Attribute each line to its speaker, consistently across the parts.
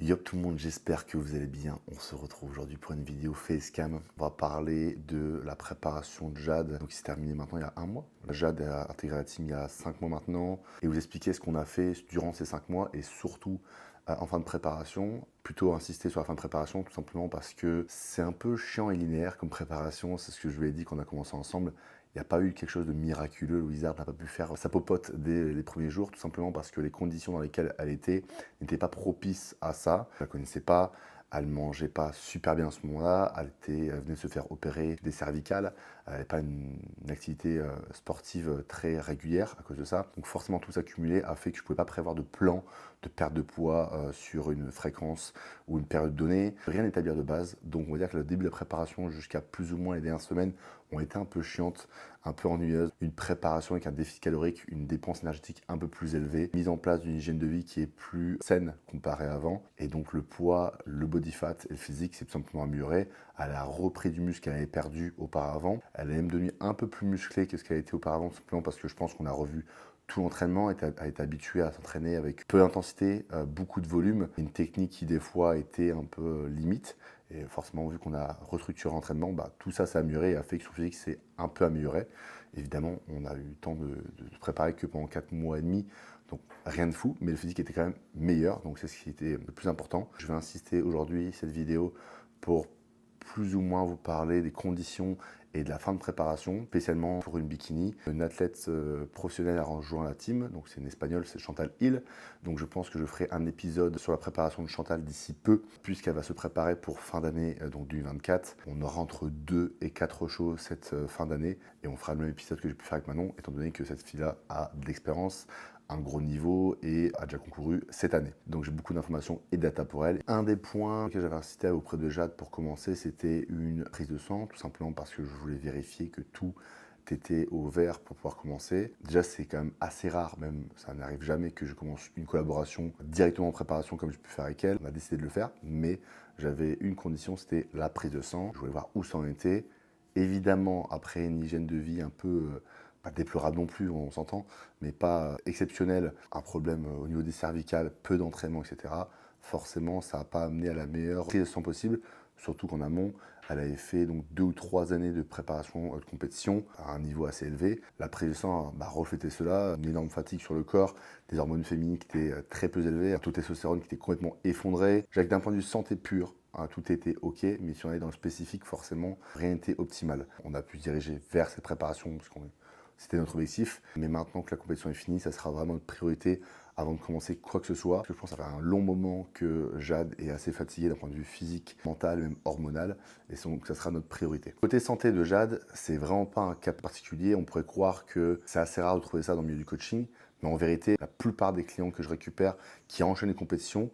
Speaker 1: Yo tout le monde, j'espère que vous allez bien. On se retrouve aujourd'hui pour une vidéo Facecam. On va parler de la préparation de Jade, donc qui s'est terminée maintenant il y a un mois. Jade a intégré la team il y a 5 mois maintenant et vous expliquer ce qu'on a fait durant ces 5 mois et surtout en fin de préparation. Plutôt insister sur la fin de préparation tout simplement parce que c'est un peu chiant et linéaire comme préparation. C'est ce que je lui ai dit quand on a commencé ensemble. Il n'y a pas eu quelque chose de miraculeux. Le Wizard n'a pas pu faire sa popote dès les premiers jours, tout simplement parce que les conditions dans lesquelles elle était n'étaient pas propices à ça. Je ne la connaissais pas, elle ne mangeait pas super bien à ce moment-là, elle venait de se faire opérer des cervicales, elle n'avait pas une activité sportive très régulière à cause de ça. Donc forcément tout s'accumuler a fait que je ne pouvais pas prévoir de plan de perte de poids sur une fréquence ou une période donnée. Rien d'établir de base, donc on va dire que le début de la préparation jusqu'à plus ou moins les dernières semaines ont été un peu chiantes, un peu ennuyeuses. Une préparation avec un déficit calorique, une dépense énergétique un peu plus élevée, mise en place d'une hygiène de vie qui est plus saine comparée à avant. Et donc le poids, le body fat et le physique, c'est tout simplement amélioré. Elle a repris du muscle qu'elle avait perdu auparavant. Elle est même devenue un peu plus musclée que ce qu'elle était auparavant, tout simplement parce que je pense qu'on a revu tout l'entraînement, elle est habituée à s'entraîner avec peu d'intensité, beaucoup de volume, une technique qui des fois était un peu limite. Et forcément, vu qu'on a restructuré l'entraînement, tout ça s'est amélioré et a fait que son physique s'est un peu amélioré. Évidemment, on a eu le temps de se préparer que pendant 4 mois et demi, donc rien de fou, mais le physique était quand même meilleur, donc c'est ce qui était le plus important. Je vais insister aujourd'hui, cette vidéo, pour plus ou moins vous parler des conditions et de la fin de préparation, spécialement pour une bikini. Une athlète professionnelle a rejoint la team, donc c'est une espagnole, c'est Chantal Hill. Donc je pense que je ferai un épisode sur la préparation de Chantal d'ici peu, puisqu'elle va se préparer pour fin d'année donc 2024. On aura entre 2 et 4 shows cette fin d'année, et on fera le même épisode que j'ai pu faire avec Manon, étant donné que cette fille-là a de l'expérience, un gros niveau et a déjà concouru cette année. Donc j'ai beaucoup d'informations et de data pour elle. Un des points que j'avais insisté auprès de Jade pour commencer, c'était une prise de sang, tout simplement parce que je voulais vérifier que tout était au vert pour pouvoir commencer. Déjà, c'est quand même assez rare, même ça n'arrive jamais que je commence une collaboration directement en préparation comme je peux faire avec elle. On a décidé de le faire, mais j'avais une condition, c'était la prise de sang. Je voulais voir où ça en était. Évidemment, après une hygiène de vie un peu pas déplorable non plus, on s'entend, mais pas exceptionnel, un problème au niveau des cervicales, peu d'entraînement, etc. Forcément, ça n'a pas amené à la meilleure prise de sang possible, surtout qu'en amont, elle avait fait donc 2 ou 3 années de préparation de compétition à un niveau assez élevé. La prise de sang reflétait cela, une énorme fatigue sur le corps, des hormones féminines qui étaient très peu élevées, un taux de testostérone qui était complètement effondré. D'un point de vue santé pure, tout était ok, mais si on est dans le spécifique, forcément, rien n'était optimal. On a pu se diriger vers cette préparation, parce qu'on c'était notre objectif. Mais maintenant que la compétition est finie, ça sera vraiment notre priorité avant de commencer quoi que ce soit. Parce que je pense que ça fait un long moment que Jade est assez fatiguée d'un point de vue physique, mental, même hormonal. Et donc ça sera notre priorité. Côté santé de Jade, c'est vraiment pas un cas particulier. On pourrait croire que c'est assez rare de trouver ça dans le milieu du coaching. Mais en vérité, la plupart des clients que je récupère qui enchaînent les compétitions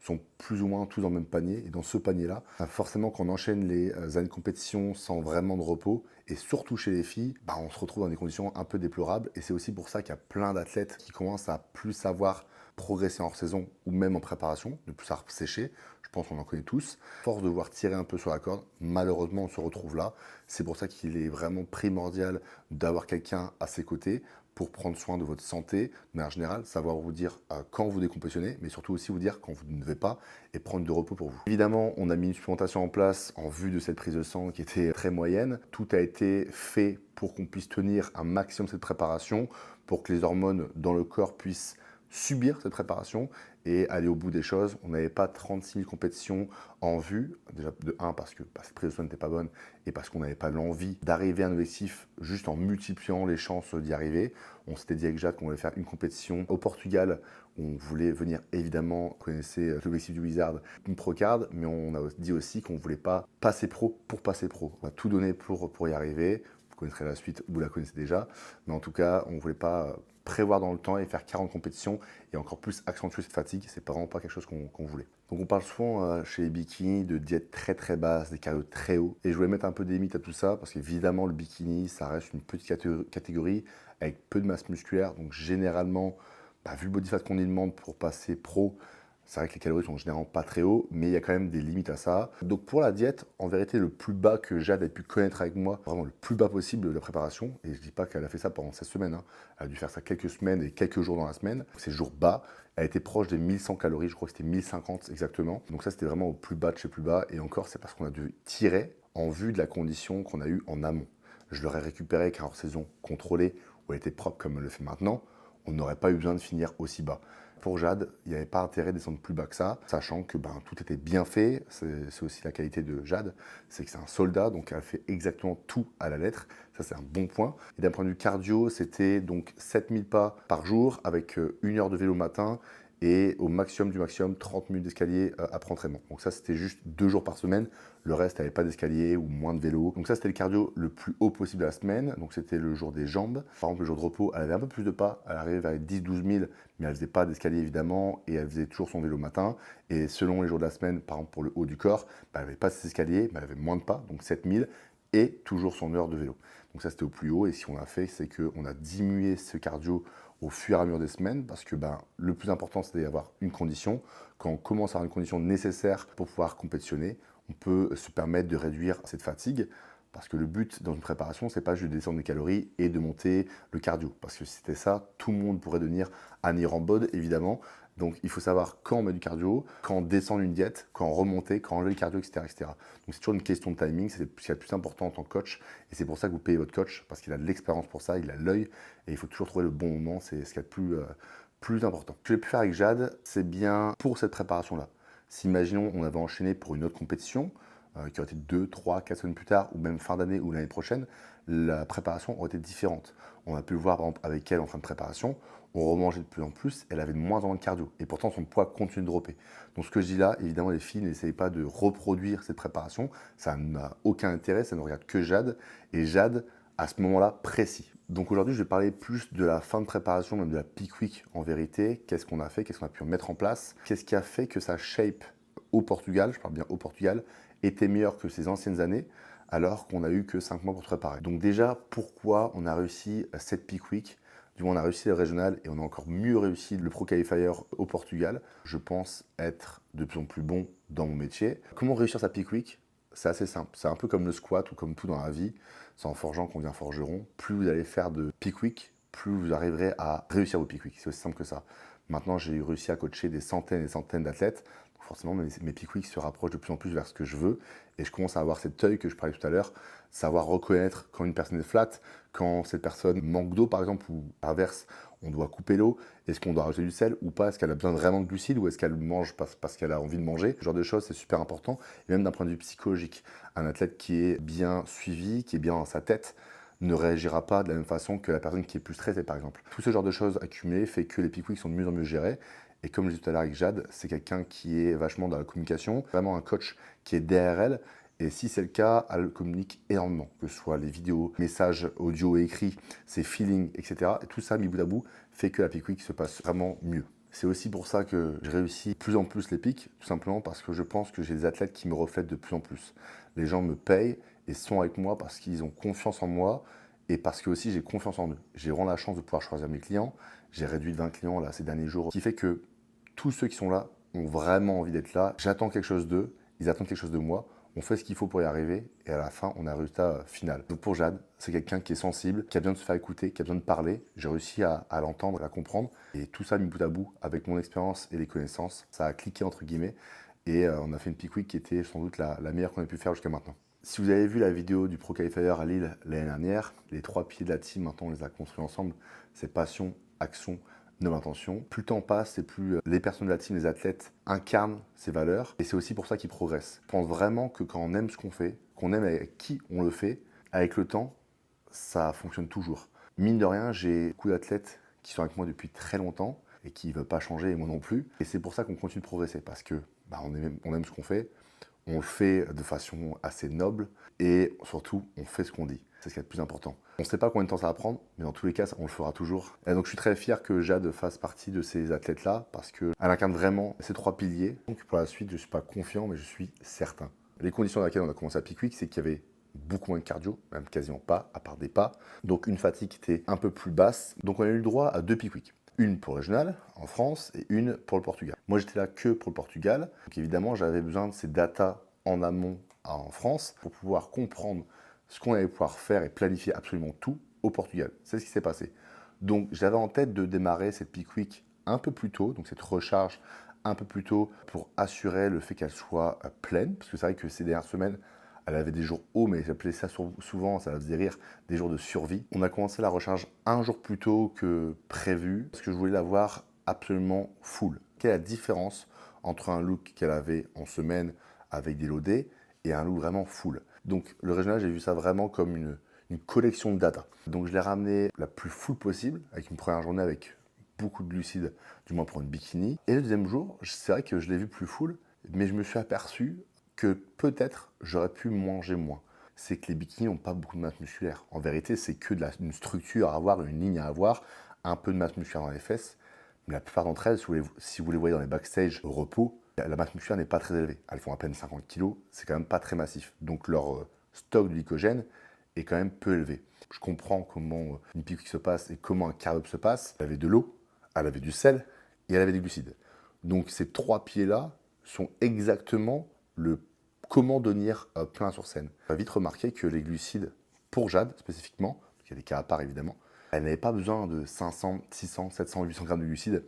Speaker 1: sont plus ou moins tous dans le même panier. Et dans ce panier-là, forcément, quand on enchaîne les années de compétition sans vraiment de repos, et surtout chez les filles, on se retrouve dans des conditions un peu déplorables. Et c'est aussi pour ça qu'il y a plein d'athlètes qui commencent à plus savoir progresser en hors-saison ou même en préparation, ne plus savoir sécher. Je pense qu'on en connaît tous. Force de devoir tirer un peu sur la corde, malheureusement, on se retrouve là. C'est pour ça qu'il est vraiment primordial d'avoir quelqu'un à ses côtés pour prendre soin de votre santé, de manière générale, savoir vous dire quand vous décompétionnez, mais surtout aussi vous dire quand vous ne devez pas et prendre de repos pour vous. Évidemment, on a mis une supplémentation en place en vue de cette prise de sang qui était très moyenne. Tout a été fait pour qu'on puisse tenir un maximum cette préparation, pour que les hormones dans le corps puissent subir cette préparation et aller au bout des choses. On n'avait pas 36 000 compétitions en vue, déjà de 1 parce que cette prise de sang n'était pas bonne et parce qu'on n'avait pas l'envie d'arriver à un objectif juste en multipliant les chances d'y arriver. On s'était dit avec Jade qu'on voulait faire une compétition au Portugal. On voulait venir, évidemment, vous connaissez l'objectif du Wizard, une pro-card, mais on a dit aussi qu'on ne voulait pas passer pro pour passer pro. On a tout donné pour y arriver. Vous connaîtrez la suite, vous la connaissez déjà, mais en tout cas, on ne voulait pas prévoir dans le temps et faire 40 compétitions et encore plus accentuer cette fatigue, c'est vraiment pas quelque chose qu'on voulait. Donc on parle souvent chez les bikinis de diète très très basse, des cardio très hauts, et je voulais mettre un peu des limites à tout ça parce qu'évidemment le bikini ça reste une petite catégorie avec peu de masse musculaire, donc généralement, vu le body fat qu'on y demande pour passer pro, c'est vrai que les calories sont généralement pas très hauts, mais il y a quand même des limites à ça. Donc pour la diète, en vérité, le plus bas que Jade ait pu connaître avec moi, vraiment le plus bas possible de la préparation, et je dis pas qu'elle a fait ça pendant 16 semaines, elle a dû faire ça quelques semaines et quelques jours dans la semaine, c'est jours bas, Elle était proche des 1100 calories, je crois que c'était 1050 exactement. Donc ça, c'était vraiment au plus bas de chez plus bas. Et encore, c'est parce qu'on a dû tirer en vue de la condition qu'on a eue en amont. Je l'aurais récupéré car en saison contrôlée, où elle était propre comme elle le fait maintenant, on n'aurait pas eu besoin de finir aussi bas. Pour Jade, il n'y avait pas intérêt de descendre plus bas que ça, sachant que tout était bien fait. C'est aussi la qualité de Jade, c'est que c'est un soldat, donc elle fait exactement tout à la lettre. Ça, c'est un bon point. Et d'un point de vue cardio, c'était donc 7000 pas par jour avec 1 heure de vélo matin et au maximum du maximum 30 minutes d'escalier après entraînement. Donc ça, c'était juste 2 jours par semaine. Le reste, elle n'avait pas d'escalier ou moins de vélo. Donc ça, c'était le cardio le plus haut possible de la semaine. Donc c'était le jour des jambes. Par exemple, le jour de repos, elle avait un peu plus de pas. Elle arrivait vers les 10-12 000, mais elle faisait pas d'escalier évidemment. Et elle faisait toujours son vélo matin. Et selon les jours de la semaine, par exemple pour le haut du corps, elle n'avait pas ses escaliers, mais elle avait moins de pas, donc 7000. Et toujours son heure de vélo. Donc ça, c'était au plus haut. Et si on a fait, c'est qu'on a diminué ce cardio au fur et à mesure des semaines, parce que le plus important, c'est d'avoir une condition. Quand on commence à avoir une condition nécessaire pour pouvoir compétitionner, on peut se permettre de réduire cette fatigue, parce que le but dans une préparation, c'est pas juste de descendre des calories et de monter le cardio. Parce que si c'était ça, tout le monde pourrait devenir un Irambode, évidemment. Donc il faut savoir quand on met du cardio, quand on descend une diète, quand on remonter, quand on enlever le cardio, etc. etc. Donc c'est toujours une question de timing, c'est ce qu'il y a de plus important en tant que coach. Et c'est pour ça que vous payez votre coach, parce qu'il a de l'expérience pour ça, il a l'œil, et il faut toujours trouver le bon moment, c'est ce qu'il y a de plus important. Ce que j'ai pu faire avec Jade, c'est bien pour cette préparation-là. Si imaginons on avait enchaîné pour une autre compétition, qui aurait été 2, 3, 4 semaines plus tard, ou même fin d'année ou l'année prochaine, la préparation aurait été différente. On a pu le voir par exemple avec elle en fin de préparation, on remangeait de plus en plus, elle avait de moins en moins de cardio, et pourtant son poids continue de dropper. Donc ce que je dis là, évidemment les filles n'essayent pas de reproduire cette préparation, ça n'a aucun intérêt, ça ne regarde que Jade, et Jade à ce moment-là précis. Donc aujourd'hui, je vais parler plus de la fin de préparation, même de la peak week en vérité. Qu'est-ce qu'on a fait, qu'est-ce qu'on a pu mettre en place, qu'est-ce qui a fait que sa shape au Portugal, je parle bien au Portugal, était meilleure que ses anciennes années, alors qu'on a eu que 5 mois pour se préparer. Donc déjà, pourquoi on a réussi cette peak week? Du moins, on a réussi le régional et on a encore mieux réussi le Pro Qualifier au Portugal. Je pense être de plus en plus bon dans mon métier. Comment réussir sa peak week? C'est assez simple. C'est un peu comme le squat ou comme tout dans la vie. C'est en forgeant qu'on devient forgeron. Plus vous allez faire de peak week, plus vous arriverez à réussir vos peak week. C'est aussi simple que ça. Maintenant, j'ai réussi à coacher des centaines et des centaines d'athlètes. Forcément, mes peak weeks se rapprochent de plus en plus vers ce que je veux. Et je commence à avoir cet œil que je parlais tout à l'heure, savoir reconnaître quand une personne est flat, quand cette personne manque d'eau par exemple, ou inverse, on doit couper l'eau. Est-ce qu'on doit rajouter du sel ou pas? Est-ce qu'elle a besoin vraiment de glucides ou est-ce qu'elle mange parce qu'elle a envie de manger? Ce genre de choses, c'est super important. Et même d'un point de vue psychologique, un athlète qui est bien suivi, qui est bien dans sa tête, ne réagira pas de la même façon que la personne qui est plus stressée, par exemple. Tout ce genre de choses accumulées fait que les peak weeks sont de mieux en mieux gérés. Et comme je disais tout à l'heure avec Jade, c'est quelqu'un qui est vachement dans la communication, vraiment un coach qui est derrière elle. Et si c'est le cas, elle communique énormément, que ce soit les vidéos, messages audio et écrits, ses feelings, etc. Et tout ça, mis bout à bout, fait que la peak week se passe vraiment mieux. C'est aussi pour ça que je réussis de plus en plus les pics, tout simplement parce que je pense que j'ai des athlètes qui me reflètent de plus en plus. Les gens me payent et sont avec moi parce qu'ils ont confiance en moi et parce que aussi j'ai confiance en eux. J'ai vraiment la chance de pouvoir choisir mes clients. J'ai réduit de 20 clients là, ces derniers jours, ce qui fait que tous ceux qui sont là ont vraiment envie d'être là. J'attends quelque chose d'eux, ils attendent quelque chose de moi. On fait ce qu'il faut pour y arriver et à la fin, on a un résultat final. Donc pour Jade, c'est quelqu'un qui est sensible, qui a besoin de se faire écouter, qui a besoin de parler. J'ai réussi à l'entendre, à la comprendre. Et tout ça mis bout à bout, avec mon expérience et les connaissances, ça a cliqué entre guillemets. Et on a fait une peak week qui était sans doute la meilleure qu'on ait pu faire jusqu'à maintenant. Si vous avez vu la vidéo du Pro Qualifier à Lille l'année dernière, les 3 piliers de la team, maintenant on les a construits ensemble. C'est passion, action, noble intention. Plus le temps passe et plus les personnes de la team, les athlètes, incarnent ces valeurs. Et c'est aussi pour ça qu'ils progressent. Je pense vraiment que quand on aime ce qu'on fait, qu'on aime avec qui on le fait, avec le temps, ça fonctionne toujours. Mine de rien, j'ai beaucoup d'athlètes qui sont avec moi depuis très longtemps et qui ne veulent pas changer, et moi non plus. Et c'est pour ça qu'on continue de progresser, parce que on aime ce qu'on fait, on le fait de façon assez noble et surtout, on fait ce qu'on dit. C'est ce qui est le plus important. On ne sait pas combien de temps ça va prendre, mais dans tous les cas, on le fera toujours. Et donc, je suis très fier que Jade fasse partie de ces athlètes-là parce qu'elle incarne vraiment ces 3 piliers. Donc, pour la suite, je ne suis pas confiant, mais je suis certain. Les conditions dans lesquelles on a commencé à Peak Week, c'est qu'il y avait beaucoup moins de cardio, même quasiment pas, à part des pas. Donc, une fatigue qui était un peu plus basse. Donc, on a eu le droit à 2 Peak Week. Une pour le régional en France et une pour le Portugal. Moi, j'étais là que pour le Portugal. Donc évidemment, j'avais besoin de ces datas en amont en France pour pouvoir comprendre ce qu'on allait pouvoir faire et planifier absolument tout au Portugal. C'est ce qui s'est passé. Donc j'avais en tête de démarrer cette peak week un peu plus tôt, donc cette recharge un peu plus tôt pour assurer le fait qu'elle soit pleine, parce que c'est vrai que ces dernières semaines, elle avait des jours hauts, mais j'appelais ça souvent, ça la faisait rire, des jours de survie. On a commencé la recharge un jour plus tôt que prévu, parce que je voulais la voir absolument full. Quelle est la différence entre un look qu'elle avait en semaine avec des loadés et un look vraiment full? Donc le régional, j'ai vu ça vraiment comme une collection de data. Donc je l'ai ramené la plus full possible, avec une première journée avec beaucoup de glucides, du moins pour une bikini. Et le deuxième jour, c'est vrai que je l'ai vu plus full, mais je me suis aperçu que peut-être j'aurais pu manger moins. C'est que les bikinis n'ont pas beaucoup de masse musculaire. En vérité, c'est que une structure à avoir, une ligne à avoir, un peu de masse musculaire dans les fesses. Mais la plupart d'entre elles, si vous les voyez dans les backstage au repos, la masse musculaire n'est pas très élevée. Elles font à peine 50 kg, c'est quand même pas très massif. Donc leur stock de glycogène est quand même peu élevé. Je comprends comment une pique se passe et comment un carb se passe. Elle avait de l'eau, elle avait du sel et elle avait des glucides. Donc ces trois pieds-là sont exactement le comment devenir plein sur scène. On va vite remarquer que les glucides, pour Jade spécifiquement, il y a des cas à part évidemment, elle n'avait pas besoin de 500, 600, 700, 800 grammes de glucides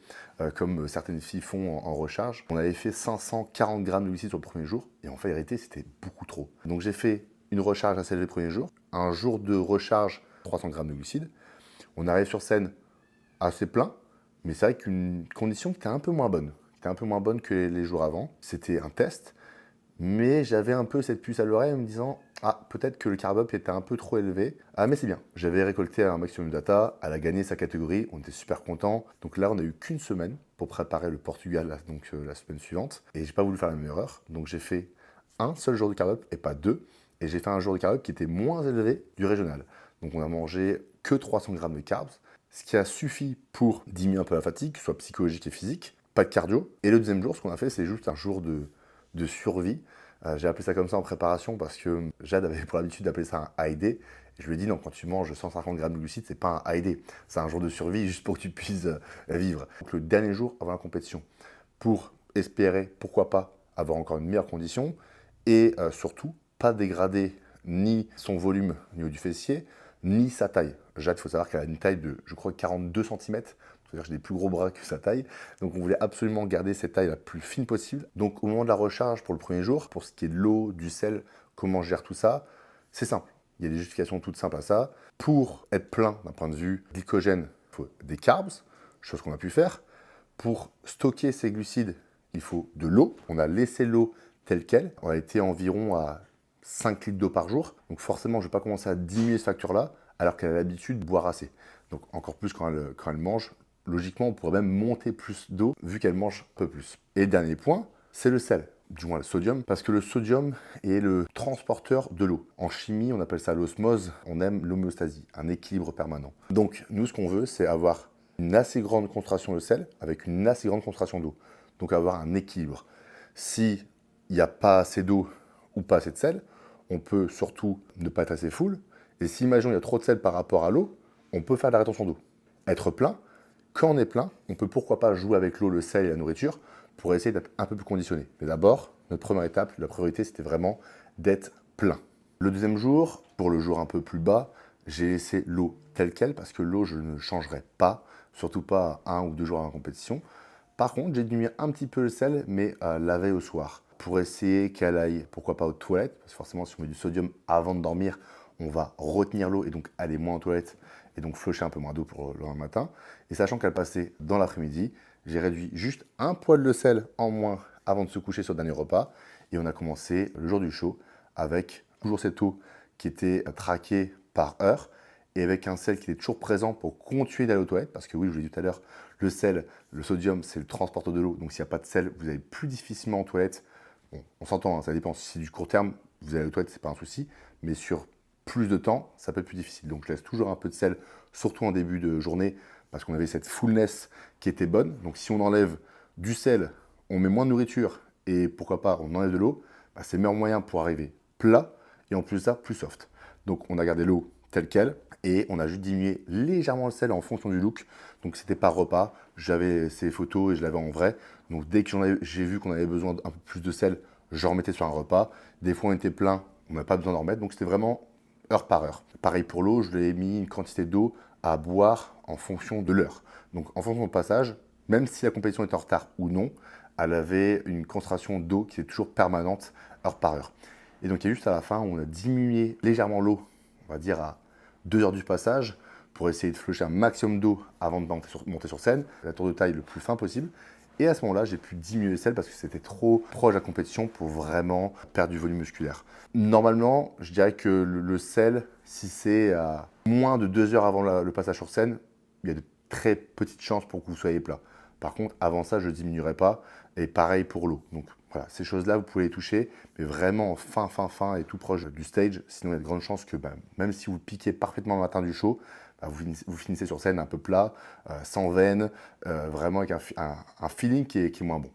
Speaker 1: comme certaines filles font en recharge. On avait fait 540 grammes de glucides sur le premier jour et en fait, en réalité, c'était beaucoup trop. Donc j'ai fait une recharge assez élevée le premier jour, un jour de recharge 300 grammes de glucides. On arrive sur scène assez plein, mais c'est vrai qu'une condition qui était un peu moins bonne. Qui était un peu moins bonne que les jours avant. C'était un test, mais j'avais un peu cette puce à l'oreille en me disant « Ah, peut-être que le carb-up était un peu trop élevé. » Ah, mais c'est bien. J'avais récolté un maximum de data, elle a gagné sa catégorie, on était super contents. Donc là, on a eu qu'une semaine pour préparer le Portugal, donc la semaine suivante. Et j'ai pas voulu faire la même erreur, donc j'ai fait un seul jour de carb-up et pas deux. Et j'ai fait un jour de carb-up qui était moins élevé du régional. Donc on a mangé que 300 grammes de carbs, ce qui a suffi pour diminuer un peu la fatigue, soit psychologique et physique, pas de cardio. Et le deuxième jour, ce qu'on a fait, c'est juste un jour de survie. J'ai appelé ça comme ça en préparation parce que Jade avait pour l'habitude d'appeler ça un AID. Je lui ai dit non, quand tu manges 150 grammes de glucides, c'est pas un AID, c'est un jour de survie juste pour que tu puisses vivre. Donc le dernier jour avant la compétition, pour espérer, pourquoi pas, avoir encore une meilleure condition et surtout pas dégrader ni son volume au niveau du fessier, ni sa taille. Jade, il faut savoir qu'elle a une taille de, je crois, 42 cm. C'est-à-dire que j'ai des plus gros bras que sa taille. Donc on voulait absolument garder cette taille la plus fine possible. Donc au moment de la recharge pour le premier jour, pour ce qui est de l'eau, du sel, comment je gère tout ça, c'est simple. Il y a des justifications toutes simples à ça. Pour être plein d'un point de vue glycogène, il faut des carbs, chose qu'on a pu faire. Pour stocker ces glucides, il faut de l'eau. On a laissé l'eau telle qu'elle. On a été environ à 5 litres d'eau par jour. Donc forcément, je ne vais pas commencer à diminuer ce facteur-là, alors qu'elle a l'habitude de boire assez. Donc encore plus quand elle mange, logiquement, on pourrait même monter plus d'eau, vu qu'elle mange un peu plus. Et le dernier point, c'est le sel, du moins le sodium, parce que le sodium est le transporteur de l'eau. En chimie, on appelle ça l'osmose, on aime l'homéostasie, un équilibre permanent. Donc nous, ce qu'on veut, c'est avoir une assez grande concentration de sel avec une assez grande concentration d'eau. Donc avoir un équilibre. S'il n'y a pas assez d'eau ou pas assez de sel, on peut surtout ne pas être assez full. Et si, imaginons, il y a trop de sel par rapport à l'eau, on peut faire de la rétention d'eau. Être plein, quand on est plein, on peut pourquoi pas jouer avec l'eau, le sel et la nourriture pour essayer d'être un peu plus conditionné. Mais d'abord, notre première étape, la priorité, c'était vraiment d'être plein. Le deuxième jour, pour le jour un peu plus bas, j'ai laissé l'eau telle qu'elle parce que l'eau, je ne changerai pas, surtout pas 1 ou 2 jours avant la compétition. Par contre, j'ai diminué un petit peu le sel, mais la veille au soir, pour essayer qu'elle aille, pourquoi pas aux toilettes, parce que forcément, si on met du sodium avant de dormir, on va retenir l'eau et donc aller moins aux toilettes et donc flusher un peu moins d'eau pour le lendemain matin. Et sachant qu'elle passait dans l'après-midi, j'ai réduit juste un poil de sel en moins avant de se coucher sur le dernier repas. Et on a commencé le jour du show avec toujours cette eau qui était traquée par heure et avec un sel qui était toujours présent pour continuer d'aller aux toilettes. Parce que oui, je vous l'ai dit tout à l'heure, le sel, le sodium, c'est le transporteur de l'eau. Donc s'il n'y a pas de sel, vous allez plus difficilement aux toilettes. Bon, on s'entend, hein, ça dépend. Si c'est du court terme, vous allez aux toilettes, c'est pas un souci. Mais sur plus de temps, ça peut être plus difficile. Donc je laisse toujours un peu de sel, surtout en début de journée, parce qu'on avait cette fullness qui était bonne. Donc si on enlève du sel, on met moins de nourriture, et pourquoi pas, on enlève de l'eau, bah, c'est le meilleur moyen pour arriver plat, et en plus de ça, plus soft. Donc on a gardé l'eau telle qu'elle, et on a juste diminué légèrement le sel en fonction du look. Donc c'était par repas, j'avais ces photos et je l'avais en vrai. Donc dès que j'ai vu qu'on avait besoin d'un peu plus de sel, je remettais sur un repas. Des fois on était plein, on n'a pas besoin d'en remettre. Donc c'était vraiment heure par heure. Pareil pour l'eau, je lui ai mis une quantité d'eau à boire en fonction de l'heure. Donc en fonction du passage, Même si la compétition était en retard ou non, elle avait une concentration d'eau qui est toujours permanente heure par heure. Et donc il y a juste à la fin où on a diminué légèrement l'eau, on va dire à 2 heures du passage, pour essayer de flusher un maximum d'eau avant de monter sur scène, la tour de taille le plus fin possible. Et à ce moment-là, j'ai pu diminuer le sel parce que c'était trop proche de la compétition pour vraiment perdre du volume musculaire. Normalement, je dirais que le sel, si c'est à moins de 2 heures avant le passage sur scène, il y a de très petites chances pour que vous soyez plat. Par contre, avant ça, je ne diminuerai pas. Et pareil pour l'eau. Donc voilà, ces choses-là, vous pouvez les toucher, mais vraiment fin et tout proche du stage. Sinon, il y a de grandes chances que même si vous piquez parfaitement le matin du show, vous finissez sur scène un peu plat, sans veine, vraiment avec un feeling qui est moins bon.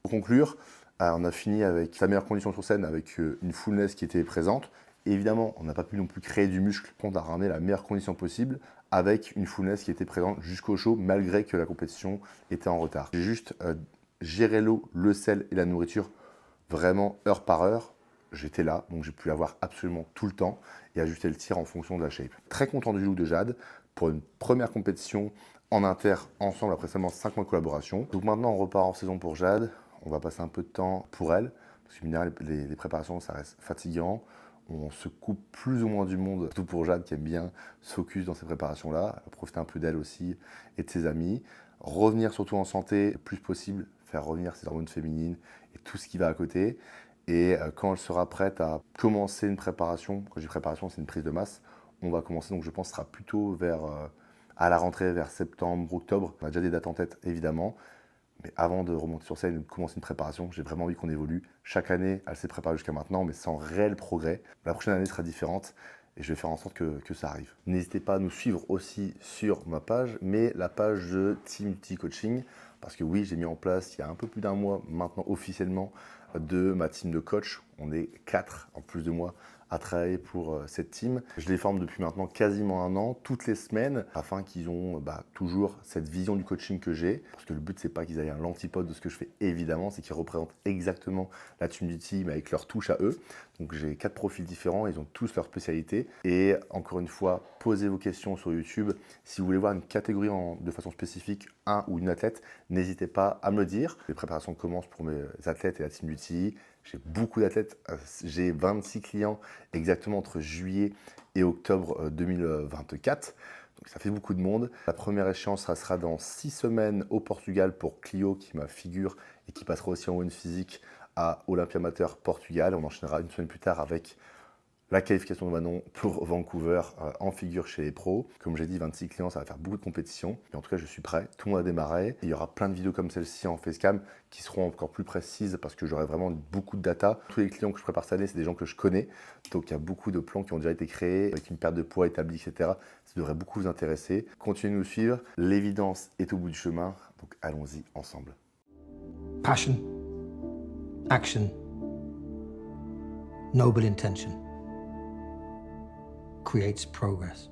Speaker 1: Pour conclure, on a fini avec sa meilleure condition sur scène, avec une fullness qui était présente. Et évidemment, on n'a pas pu non plus créer du muscle. On a ramené la meilleure condition possible avec une fullness qui était présente jusqu'au show, malgré que la compétition était en retard. J'ai juste géré l'eau, le sel et la nourriture vraiment heure par heure. J'étais là, donc j'ai pu l'avoir absolument tout le temps et ajuster le tir en fonction de la shape. Très content du look de Jade pour une première compétition en inter ensemble après seulement 5 mois de collaboration. Donc maintenant on repart en saison pour Jade. On va passer un peu de temps pour elle parce que les préparations ça reste fatigant. On se coupe plus ou moins du monde, surtout pour Jade qui aime bien se focus dans ces préparations-là, profiter un peu d'elle aussi et de ses amis. Revenir surtout en santé le plus possible, faire revenir ses hormones féminines et tout ce qui va à côté. Et quand elle sera prête à commencer une préparation, quand je dis préparation, c'est une prise de masse, on va commencer, donc je pense, que ce sera plutôt à la rentrée, vers septembre, octobre. On a déjà des dates en tête, évidemment. Mais avant de remonter sur scène et de commencer une préparation, j'ai vraiment envie qu'on évolue. Chaque année, elle s'est préparée jusqu'à maintenant, mais sans réel progrès. La prochaine année sera différente et je vais faire en sorte que ça arrive. N'hésitez pas à nous suivre aussi sur ma page, mais la page de Team Uti Coaching, parce que oui, j'ai mis en place il y a un peu plus d'un mois maintenant officiellement de ma team de coach. On est 4 en plus de moi à travailler pour cette team. Je les forme depuis maintenant quasiment un an, toutes les semaines, afin qu'ils ont toujours cette vision du coaching que j'ai. Parce que le but, c'est pas qu'ils aient un antipode de ce que je fais, évidemment, c'est qu'ils représentent exactement la team du team avec leur touche à eux. Donc j'ai 4 profils différents, ils ont tous leur spécialité. Et encore une fois, posez vos questions sur YouTube. Si vous voulez voir une catégorie de façon spécifique, un ou une athlète, n'hésitez pas à me le dire. Les préparations commencent pour mes athlètes et la team du TI. J'ai beaucoup d'athlètes, j'ai 26 clients exactement entre juillet et octobre 2024. Donc ça fait beaucoup de monde. La première échéance sera dans 6 semaines au Portugal pour Clio, qui est ma figure et qui passera aussi en One Physique à Olympia Amateur Portugal. On enchaînera une semaine plus tard avec la qualification de Manon pour Vancouver en figure chez les pros. Comme j'ai dit, 26 clients, ça va faire beaucoup de compétitions. Et en tout cas, je suis prêt. Tout le monde a démarré. Et il y aura plein de vidéos comme celle-ci en facecam qui seront encore plus précises parce que j'aurai vraiment beaucoup de data. Tous les clients que je prépare cette année, c'est des gens que je connais. Donc, il y a beaucoup de plans qui ont déjà été créés avec une perte de poids établie, etc. Ça devrait beaucoup vous intéresser. Continuez de nous suivre. L'évidence est au bout du chemin. Donc, allons-y ensemble.
Speaker 2: Passion, action, noble intention creates progress.